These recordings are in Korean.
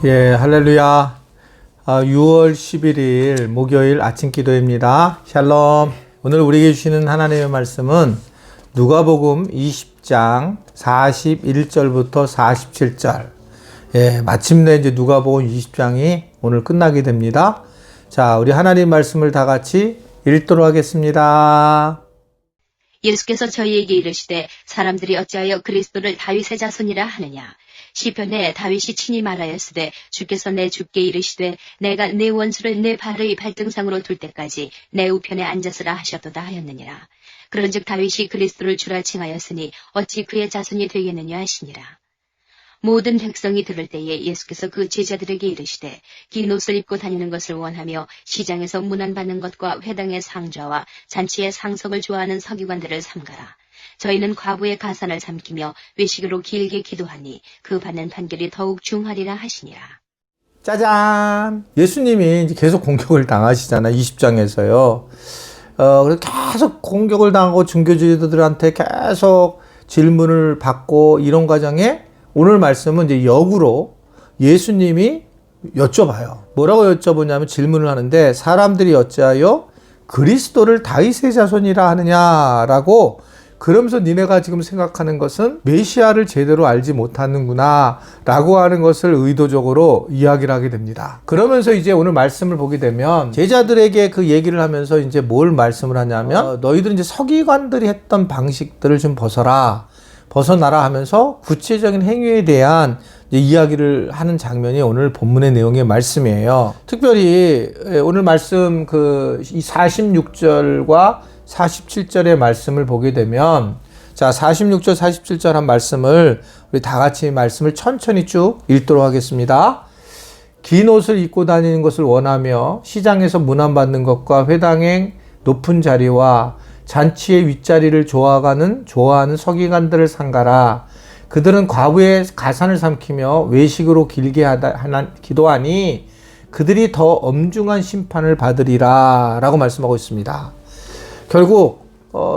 예, 할렐루야. 6월 11일 목요일 아침 기도입니다. 샬롬. 오늘 우리에게 주시는 하나님의 말씀은 누가복음 20장 41절부터 47절. 예, 마침내 이제 누가복음 20장이 오늘 끝나게 됩니다. 자, 우리 하나님 말씀을 다 같이 읽도록 하겠습니다. 예수께서 저희에게 이르시되 사람들이 어찌하여 그리스도를 다윗의 자손이라 하느냐. 시편에 다윗이 친히 말하였으되 주께서 내 주께 이르시되 내가 내 원수를 내 발의 발등상으로 둘 때까지 내 우편에 앉았으라 하셨도다 하였느니라. 그런즉 다윗이 그리스도를 주라 칭하였으니 어찌 그의 자손이 되겠느냐 하시니라. 모든 백성이 들을 때에 예수께서 그 제자들에게 이르시되 긴 옷을 입고 다니는 것을 원하며 시장에서 문안받는 것과 회당의 상좌와 잔치의 상석을 좋아하는 서기관들을 삼가라. 저희는 과부의 가산을 삼키며 외식으로 길게 기도하니 그 받는 판결이 더욱 중하리라 하시니라. 짜잔! 예수님이 이제 계속 공격을 당하시잖아요. 20장에서요. 그래서 계속 공격을 당하고 중교주의자들한테 계속 질문을 받고 이런 과정에 오늘 말씀은 이제 역으로 예수님이 여쭤봐요. 뭐라고 여쭤보냐면 질문을 하는데 사람들이 어찌하여 그리스도를 다윗의 자손이라 하느냐라고 그러면서 니네가 지금 생각하는 것은 메시아를 제대로 알지 못하는구나 라고 하는 것을 의도적으로 이야기를 하게 됩니다. 그러면서 이제 오늘 말씀을 보게 되면 제자들에게 그 얘기를 하면서 이제 뭘 말씀을 하냐면 너희들은 이제 서기관들이 했던 방식들을 좀 벗어나라 하면서 구체적인 행위에 대한 이야기를 하는 장면이 오늘 본문의 내용의 말씀이에요. 특별히 오늘 말씀 그 46절과 47절의 말씀을 보게 되면 자 46절 47절 한 말씀을 우리 다 같이 말씀을 천천히 쭉 읽도록 하겠습니다. 긴 옷을 입고 다니는 것을 원하며 시장에서 문안받는 것과 회당의 높은 자리와 잔치의 윗자리를 좋아하는 서기관들을 삼가라. 그들은 과부의 가산을 삼키며 외식으로 길게 기도하니 그들이 더 엄중한 심판을 받으리라 라고 말씀하고 있습니다. 결국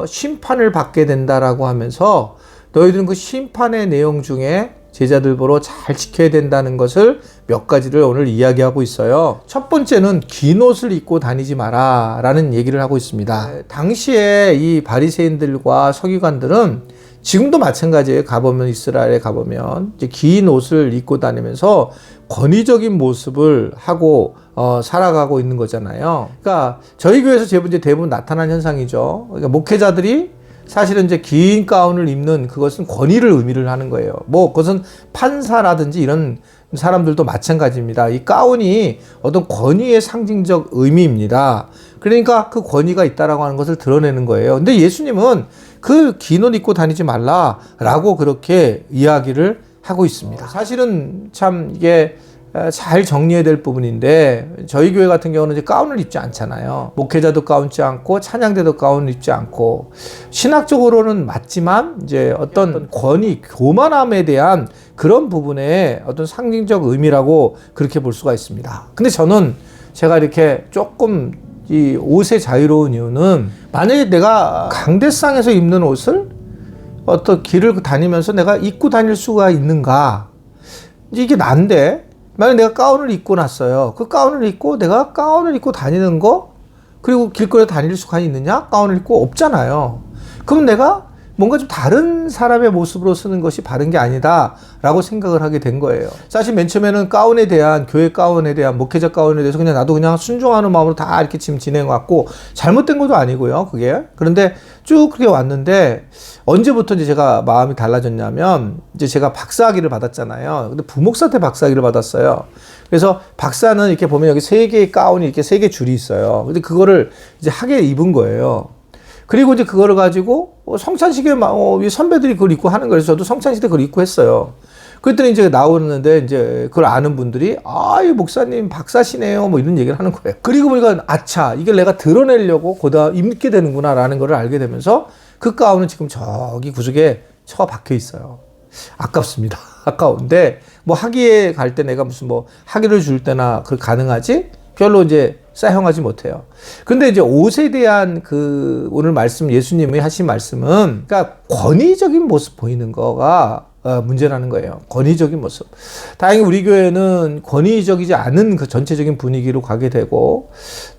심판을 받게 된다라고 하면서 너희들은 그 심판의 내용 중에 제자들 보러 잘 지켜야 된다는 것을 몇 가지를 오늘 이야기하고 있어요. 첫 번째는 긴 옷을 입고 다니지 마라 라는 얘기를 하고 있습니다. 당시에 이 바리새인들과 서기관들은 지금도 마찬가지예요. 가보면 이스라엘에 가보면 이제 긴 옷을 입고 다니면서 권위적인 모습을 하고 살아가고 있는 거잖아요. 그러니까 저희 교회에서 대부분 나타난 현상이죠. 그러니까 목회자들이 사실은 이제 긴 가운을 입는 그것은 권위를 의미를 하는 거예요. 뭐 그것은 판사라든지 이런 사람들도 마찬가지입니다. 이 가운이 어떤 권위의 상징적 의미입니다. 그러니까 그 권위가 있다라고 하는 것을 드러내는 거예요. 근데 예수님은 그 긴 옷 입고 다니지 말라라고 그렇게 이야기를 하고 있습니다. 사실은 참 이게 잘 정리해야 될 부분인데 저희 교회 같은 경우는 이제 가운을 입지 않잖아요. 목회자도 가운 입지 않고 찬양대도 가운을 입지 않고 신학적으로는 맞지만 이제 어떤 권위, 교만함에 대한 그런 부분의 어떤 상징적 의미라고 그렇게 볼 수가 있습니다. 근데 저는 제가 이렇게 조금 이 옷에 자유로운 이유는 만약에 내가 강대상에서 입는 옷을 어떤 길을 다니면서 내가 입고 다닐 수가 있는가? 이게 난데 만약 내가 가운을 입고 났어요. 그 가운을 입고 내가 가운을 입고 다니는 거 그리고 길거리에 다닐 수가 있느냐? 가운을 입고 없잖아요. 그럼 내가 뭔가 좀 다른 사람의 모습으로 쓰는 것이 바른 게 아니다 라고 생각을 하게 된 거예요. 사실 맨 처음에는 가운에 대한 교회 가운에 대한 목회자 가운에 대해서 그냥 나도 그냥 순종하는 마음으로 다 이렇게 지금 진행해왔고 잘못된 것도 아니고요. 그게 그런데 쭉 그렇게 왔는데 언제부터 이제 제가 마음이 달라졌냐면 이제 제가 박사학위를 받았잖아요. 근데 부목사 때 박사학위를 받았어요. 그래서 박사는 이렇게 보면 여기 3개의 가운이 이렇게 3개 줄이 있어요. 근데 그거를 이제 하게 입은 거예요. 그리고 이제 그거를 가지고 성찬식에 선배들이 그걸 입고 하는 거예요. 저도 성찬식 때 그걸 입고 했어요. 그랬더니 이제 나오는데 이제 그걸 아는 분들이 이 목사님 박사시네요. 뭐 이런 얘기를 하는 거예요. 그리고 보니까 아차, 이걸 내가 드러내려고 입게 되는구나라는 걸 알게 되면서 그 가운은 지금 저기 구석에 처박혀 있어요. 아깝습니다. 아까운데 뭐 학위에 갈 때 내가 무슨 뭐 학위를 줄 때나 그 가능하지? 별로 이제 사용하지 못해요. 근데 이제 옷에 대한 그 오늘 말씀 예수님이 하신 말씀은 그러니까 권위적인 모습 보이는 거가 문제라는 거예요. 권위적인 모습. 다행히 우리 교회는 권위적이지 않은 그 전체적인 분위기로 가게 되고,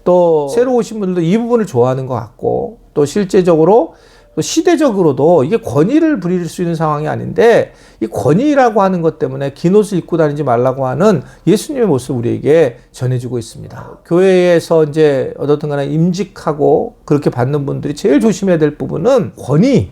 또 새로 오신 분들도 이 부분을 좋아하는 것 같고, 또 실제적으로 또 시대적으로도 이게 권위를 부릴 수 있는 상황이 아닌데, 이 권위라고 하는 것 때문에 긴 옷을 입고 다니지 말라고 하는 예수님의 모습을 우리에게 전해주고 있습니다. 교회에서 이제 어떻든 간에 임직하고 그렇게 받는 분들이 제일 조심해야 될 부분은 권위.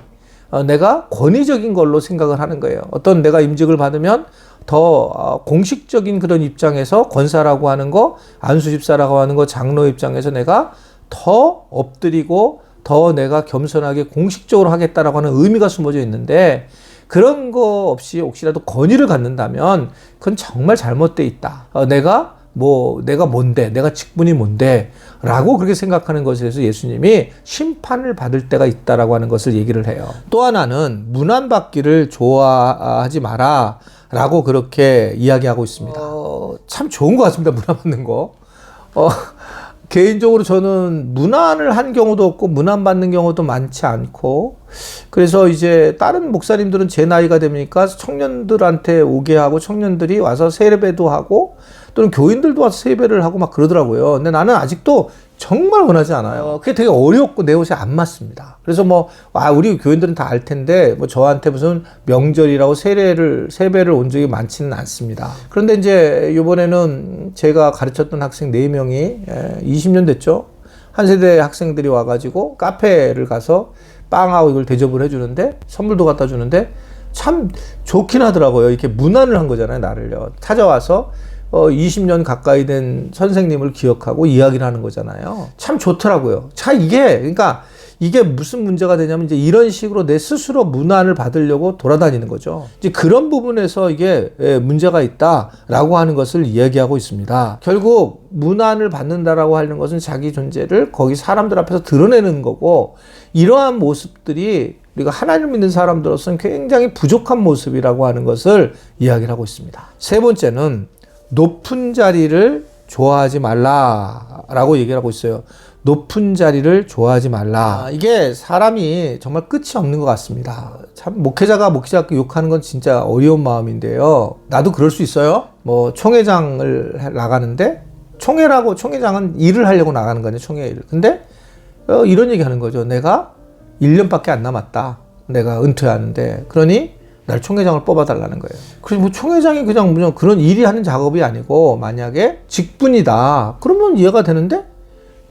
내가 권위적인 걸로 생각을 하는 거예요. 어떤 내가 임직을 받으면 더 공식적인 그런 입장에서 권사라고 하는 거, 안수집사라고 하는 거, 장로 입장에서 내가 더 엎드리고 더 내가 겸손하게 공식적으로 하겠다라고 하는 의미가 숨어져 있는데, 그런 거 없이 혹시라도 권위를 갖는다면 그건 정말 잘못돼 있다. 내가 뭔데, 내가 직분이 뭔데 라고 그렇게 생각하는 것에 대해서 예수님이 심판을 받을 때가 있다라고 하는 것을 얘기를 해요. 또 하나는 문안받기를 좋아하지 마라 라고 그렇게 이야기하고 있습니다. 참 좋은 것 같습니다. 문안받는 거. 개인적으로 저는 문안을 한 경우도 없고 문안 받는 경우도 많지 않고, 그래서 이제 다른 목사님들은 제 나이가 되니까 청년들한테 오게 하고 청년들이 와서 세배도 하고 또는 교인들도 와서 세배를 하고 막 그러더라고요. 근데 나는 아직도 정말 원하지 않아요. 그게 되게 어렵고 내 옷에 안 맞습니다. 그래서 우리 교인들은 다 알 텐데, 저한테 무슨 명절이라고 세배를 온 적이 많지는 않습니다. 그런데 이제 이번에는 제가 가르쳤던 학생 4명이 20년 됐죠. 한 세대 학생들이 와가지고 카페를 가서 빵하고 이걸 대접을 해주는데, 선물도 갖다 주는데 참 좋긴 하더라고요. 이렇게 문안을 한 거잖아요, 나를요. 찾아와서 20년 가까이 된 선생님을 기억하고 이야기를 하는 거잖아요. 참 좋더라고요. 그러니까 이게 무슨 문제가 되냐면 이제 이런 식으로 내 스스로 문안을 받으려고 돌아다니는 거죠. 이제 그런 부분에서 이게 문제가 있다라고 하는 것을 이야기하고 있습니다. 결국 문안을 받는다라고 하는 것은 자기 존재를 거기 사람들 앞에서 드러내는 거고, 이러한 모습들이 우리가 하나님을 믿는 사람들로서는 굉장히 부족한 모습이라고 하는 것을 이야기를 하고 있습니다. 세 번째는 높은 자리를 좋아하지 말라라고 얘기를 하고 있어요. 높은 자리를 좋아하지 말라. 이게 사람이 정말 끝이 없는 것 같습니다. 참 목회자가 욕하는 건 진짜 어려운 마음인데요. 나도 그럴 수 있어요. 총회장을 나가는데, 총회장은 일을 하려고 나가는 거냐, 총회 일을. 근데 이런 얘기 하는 거죠. 내가 1년밖에 안 남았다. 내가 은퇴하는데. 그러니 날 총회장을 뽑아달라는 거예요. 그래서 총회장이 그냥 그런 일이 하는 작업이 아니고, 만약에 직분이다. 그러면 이해가 되는데,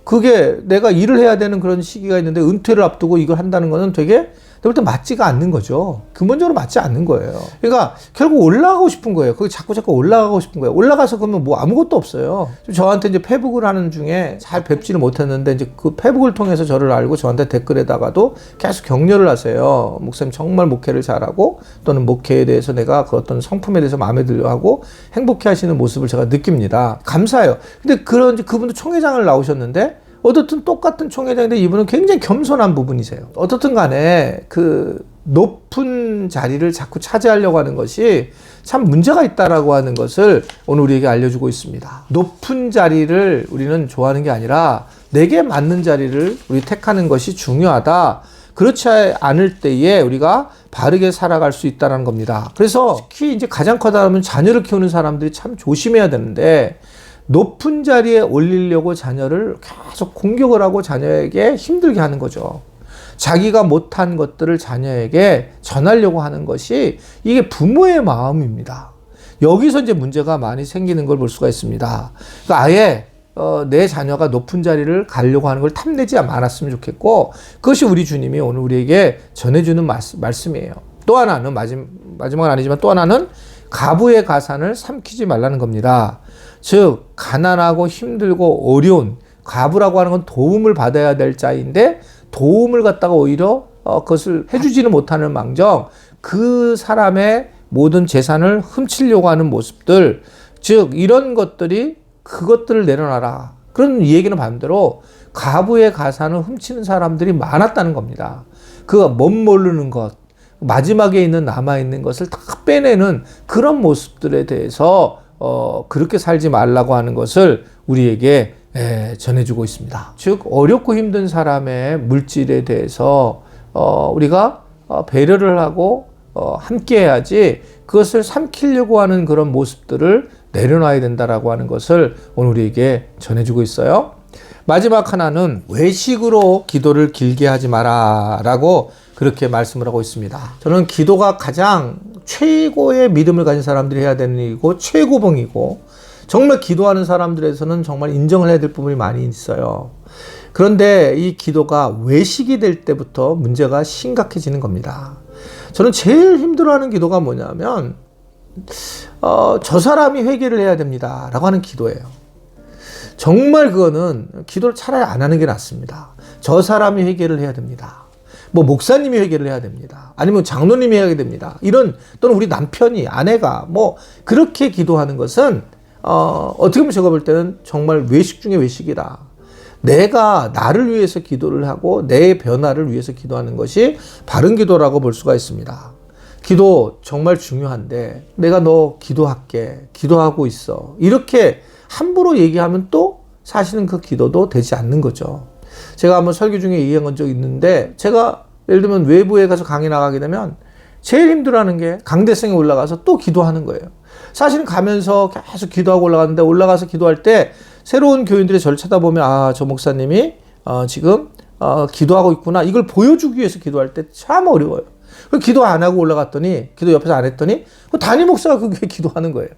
그게 내가 일을 해야 되는 그런 시기가 있는데 은퇴를 앞두고 이걸 한다는 거는 되게 내가 볼 때 맞지가 않는 거죠. 근본적으로 맞지 않는 거예요. 그러니까 결국 올라가고 싶은 거예요. 거기 자꾸 올라가고 싶은 거예요. 올라가서 그러면 아무것도 없어요. 저한테 이제 페북을 하는 중에 잘 뵙지를 못했는데, 이제 그 페북을 통해서 저를 알고 저한테 댓글에다가도 계속 격려를 하세요. 목사님 정말 목회를 잘하고, 또는 목회에 대해서 내가 그 어떤 성품에 대해서 마음에 들어 하고 행복해 하시는 모습을 제가 느낍니다. 감사해요. 근데 그분도 총회장을 나오셨는데, 어떻든 똑같은 총회장인데 이분은 굉장히 겸손한 부분이세요. 어떻든 간에 그 높은 자리를 자꾸 차지하려고 하는 것이 참 문제가 있다라고 하는 것을 오늘 우리에게 알려주고 있습니다. 높은 자리를 우리는 좋아하는 게 아니라 내게 맞는 자리를 우리 택하는 것이 중요하다. 그렇지 않을 때에 우리가 바르게 살아갈 수 있다는 겁니다. 그래서 특히 이제 가장 커다라면 자녀를 키우는 사람들이 참 조심해야 되는데, 높은 자리에 올리려고 자녀를 계속 공격을 하고 자녀에게 힘들게 하는 거죠. 자기가 못한 것들을 자녀에게 전하려고 하는 것이 이게 부모의 마음입니다. 여기서 이제 문제가 많이 생기는 걸 볼 수가 있습니다. 그러니까 아예 내 자녀가 높은 자리를 가려고 하는 걸 탐내지 않았으면 좋겠고, 그것이 우리 주님이 오늘 우리에게 전해주는 말씀이에요. 또 하나는 마지막은 아니지만 또 하나는 가부의 가산을 삼키지 말라는 겁니다. 즉 가난하고 힘들고 어려운, 가부라고 하는 건 도움을 받아야 될 자인데 도움을 갖다가 오히려 그것을 해주지는 못하는 망정 그 사람의 모든 재산을 훔치려고 하는 모습들, 즉 이런 것들이 그것들을 내려놔라. 그런 얘기는 반대로 가부의 가산을 훔치는 사람들이 많았다는 겁니다. 그 멋모르는 것, 마지막에 있는 남아있는 것을 다 빼내는 그런 모습들에 대해서 그렇게 살지 말라고 하는 것을 우리에게 전해주고 있습니다. 즉 어렵고 힘든 사람의 물질에 대해서 우리가 배려를 하고 함께 해야지 그것을 삼키려고 하는 그런 모습들을 내려놔야 된다라고 하는 것을 오늘 우리에게 전해주고 있어요. 마지막 하나는 외식으로 기도를 길게 하지 마라 라고 그렇게 말씀을 하고 있습니다. 저는 기도가 가장 최고의 믿음을 가진 사람들이 해야 되는 일이고 최고봉이고 정말 기도하는 사람들에서는 정말 인정을 해야 될 부분이 많이 있어요. 그런데 이 기도가 외식이 될 때부터 문제가 심각해지는 겁니다. 저는 제일 힘들어하는 기도가 뭐냐면 저 사람이 회개를 해야 됩니다 라고 하는 기도예요. 정말 그거는 기도를 차라리 안 하는 게 낫습니다. 저 사람이 회개를 해야 됩니다. 뭐 목사님이 회개를 해야 됩니다. 아니면 장로님이 해야 됩니다. 이런 또는 우리 남편이 아내가 뭐 그렇게 기도하는 것은 어떻게 보면 제가 볼 때는 정말 외식 중에 외식이다. 내가 나를 위해서 기도를 하고 내 변화를 위해서 기도하는 것이 바른 기도라고 볼 수가 있습니다. 기도 정말 중요한데 내가 너 기도할게, 기도하고 있어 이렇게 함부로 얘기하면 또 사실은 그 기도도 되지 않는 거죠. 제가 한번 설교 중에 얘기한 적이 있는데 제가 예를 들면 외부에 가서 강의 나가게 되면 제일 힘들어하는 게 강대성에 올라가서 또 기도하는 거예요. 사실은 가면서 계속 기도하고 올라가는데 올라가서 기도할 때 새로운 교인들이 저를 쳐다보면 저 목사님이 지금 기도하고 있구나 이걸 보여주기 위해서 기도할 때 참 어려워요. 기도 안 하고 올라갔더니 기도 옆에서 안 했더니 담임 목사가 그게 기도하는 거예요.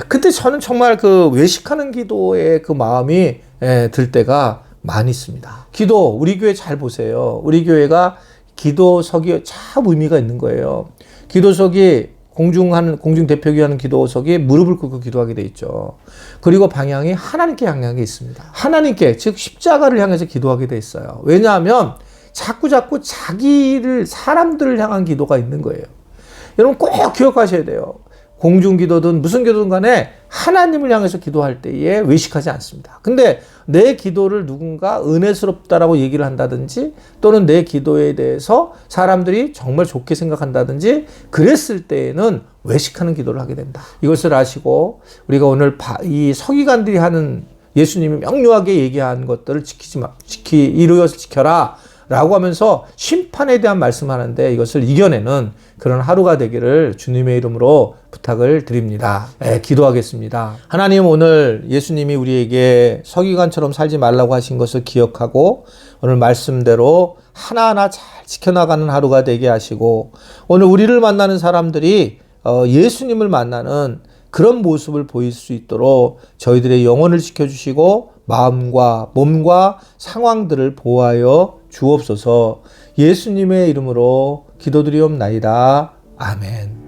그때 저는 정말 그 외식하는 기도의 그 마음이 들 때가 많이 있습니다. 기도 우리 교회 잘 보세요. 우리 교회가 기도석이 참 의미가 있는 거예요. 기도석이 공중 대표기 하는 기도석이 무릎을 꿇고 기도하게 돼 있죠. 그리고 방향이 하나님께 향하게 있습니다. 하나님께 즉 십자가를 향해서 기도하게 돼 있어요. 왜냐하면 자꾸 자기를 사람들을 향한 기도가 있는 거예요. 여러분 꼭 기억하셔야 돼요. 공중 기도든 무슨 기도든 간에 하나님을 향해서 기도할 때에 외식하지 않습니다. 근데 내 기도를 누군가 은혜스럽다라고 얘기를 한다든지 또는 내 기도에 대해서 사람들이 정말 좋게 생각한다든지 그랬을 때에는 외식하는 기도를 하게 된다. 이것을 아시고 우리가 오늘 이 서기관들이 하는 예수님이 명료하게 얘기한 것들을 이루어서 지켜라 라고 하면서 심판에 대한 말씀하는데 이것을 이겨내는 그런 하루가 되기를 주님의 이름으로 부탁을 드립니다. 기도하겠습니다. 하나님 오늘 예수님이 우리에게 서기관처럼 살지 말라고 하신 것을 기억하고 오늘 말씀대로 하나하나 잘 지켜나가는 하루가 되게 하시고 오늘 우리를 만나는 사람들이 예수님을 만나는 그런 모습을 보일 수 있도록 저희들의 영혼을 지켜주시고 마음과 몸과 상황들을 보호하여 주옵소서. 예수님의 이름으로 기도드리옵나이다. 아멘.